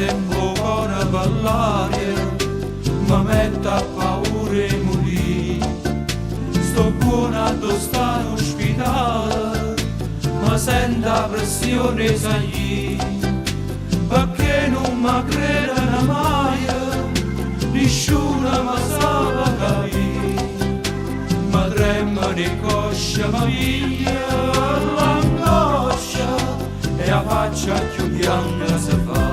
tempo con parlare, mi mette a paura e morì. Sto buona a stare in ospedale, ma sento la pressione salì, perché non mi credono mai, nessuno mi sa capire. Ma trema di coscia, ma via l'angoscia, e la faccia più bianca si fa.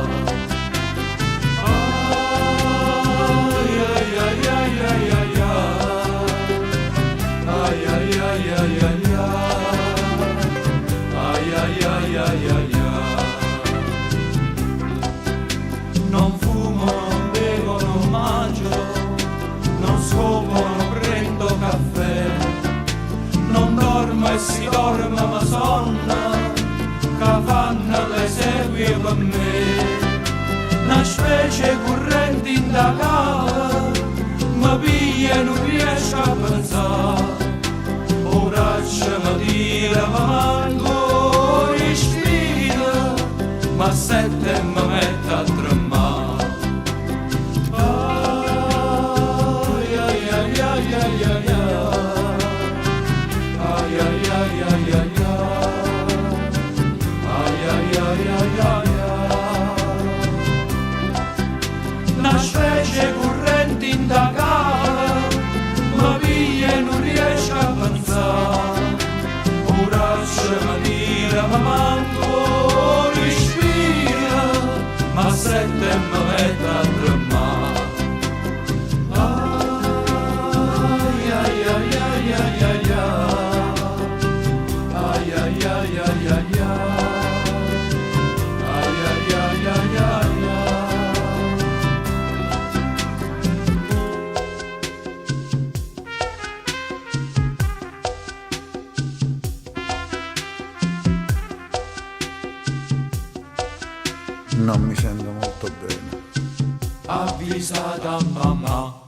Ai ai ai ai ai ai ai ai ai ai ai ai ai ai ai ai. Non fumo, non bevo, non mangio, non scopo, non prendo caffè, non dormo e si dorme ma sonna, che fanno le segue per me. Una specie corrente in da cava, mi piglia e non riesco a pensare. Ora c'è mi tira, ma manco respira, ma sette e mi mette a tremare. Ai ai ai ai ai ai ai ai ai ai ai una specie corrente in da cara, ma via e non riesco a pensare. Ora c'è mi tira, ma manco respira, ma sette e mi mette a tremare. Ai ai ai ai ai ai ai ai ai ai ai ai Non mi sento molto bene. Avvisata mamma.